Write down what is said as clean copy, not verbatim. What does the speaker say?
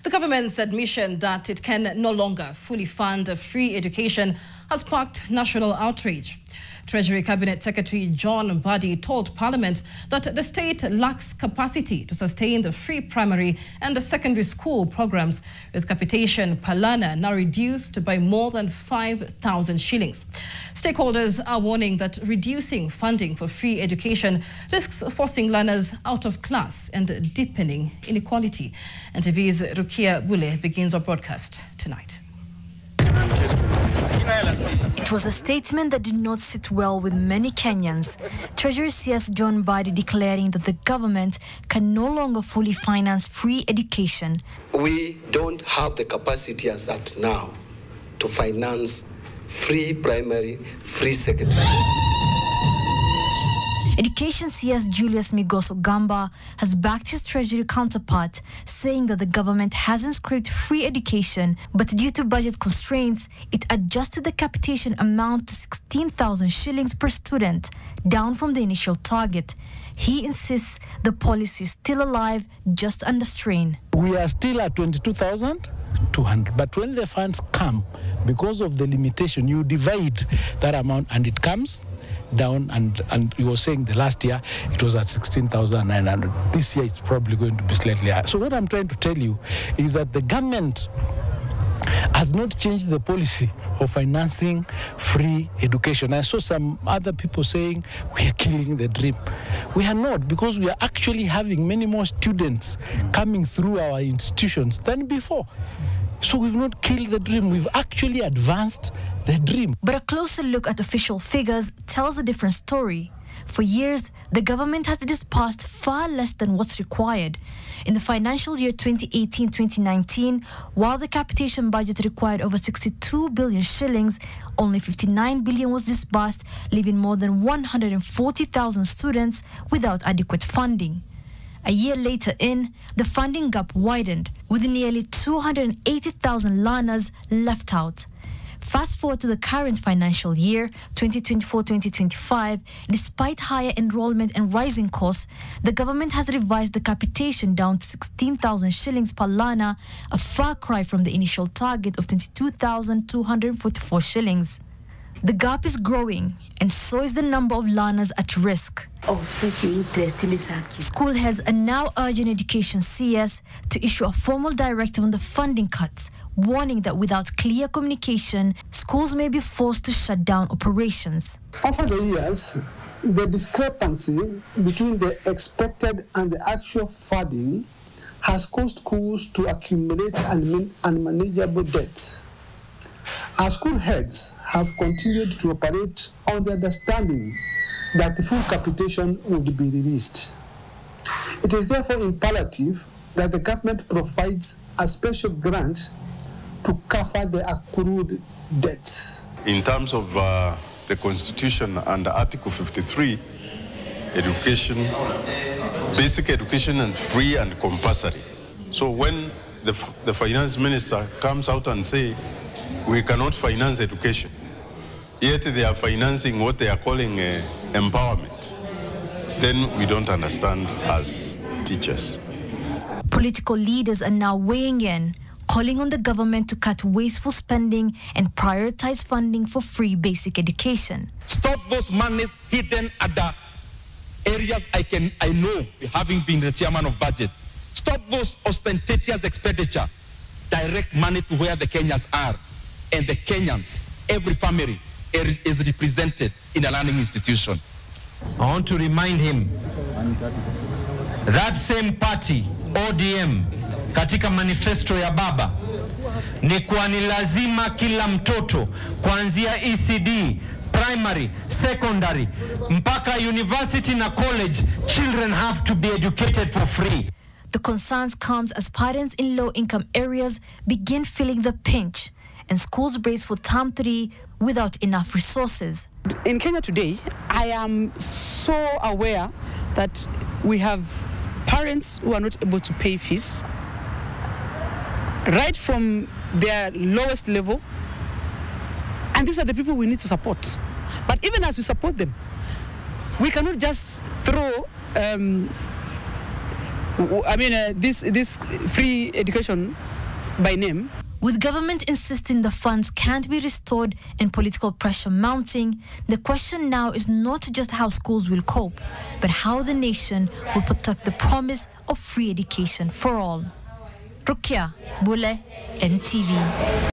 The government's admission that it can no longer fully fund free education has sparked national outrage. Treasury Cabinet Secretary John Mbadi told Parliament that the state lacks capacity to sustain the free primary and the secondary school programs, with capitation per learner now reduced by more than 5,000 shillings. Stakeholders are warning that reducing funding for free education risks forcing learners out of class and deepening inequality. NTV's Rukia Bule begins our broadcast tonight. It was a statement that did not sit well with many Kenyans. Treasury CS John Mbadi declaring that the government can no longer fully finance free education. We don't have the capacity as at now to finance free primary, free secondary. Education CS Julius Migos Ogamba has backed his Treasury counterpart, saying that the government hasn't scrapped free education, but due to budget constraints, it adjusted the capitation amount to 16,000 shillings per student, down from the initial target. He insists the policy is still alive, just under strain. We are still at 22,200, but when the funds come, because of the limitation, you divide that amount and it comes down, and you were saying the last year it was at 16,900. This year it's probably going to be slightly higher. So what I'm trying to tell you is that the government has not changed the policy of financing free education. I saw some other people saying we are killing the dream. We are not, because we are actually having many more students coming through our institutions than before. So we've not killed the dream, we've actually advanced the dream. But a closer look at official figures tells a different story. For years, the government has disbursed far less than what's required. In the financial year 2018-2019, while the capitation budget required over 62 billion shillings, only 59 billion was disbursed, leaving more than 140,000 students without adequate funding. A year later the funding gap widened, with nearly 280,000 learners left out. Fast forward to the current financial year, 2024-2025, despite higher enrollment and rising costs, the government has revised the capitation down to 16,000 shillings per learner, a far cry from the initial target of 22,244 shillings. The gap is growing, and so is the number of learners at risk. School heads are now urging Education CS to issue a formal directive on the funding cuts, warning that without clear communication, schools may be forced to shut down operations. Over the years, the discrepancy between the expected and the actual funding has caused schools to accumulate unmanageable debts. Our school heads have continued to operate on the understanding that the full capitation would be released. It is therefore imperative that the government provides a special grant to cover the accrued debts. In terms of the Constitution under Article 53, education, basic education and free and compulsory. So when the finance minister comes out and say, we cannot finance education, yet they are financing what they are calling empowerment, then we don't understand as teachers. Political leaders are now weighing in, calling on the government to cut wasteful spending and prioritize funding for free basic education. Stop those monies hidden at the areas I know, having been the chairman of budget. Stop those ostentatious expenditure. Direct money to where the Kenyans are. And the Kenyans, every family is represented in a learning institution. I want to remind him that same party, ODM, katika manifesto ya baba ni kuwa ni lazima kila mtoto kuanzia ECD, primary, secondary, mpaka university na college, children have to be educated for free. The concerns comes as parents in low-income areas begin feeling the pinch, and schools brace for term 3 without enough resources. In Kenya today, I am so aware that we have parents who are not able to pay fees, right from their lowest level, and these are the people we need to support. But even as we support them, we cannot just throw I mean, this free education by name. With government insisting the funds can't be restored and political pressure mounting, the question now is not just how schools will cope, but how the nation will protect the promise of free education for all. Rukia Bule, NTV.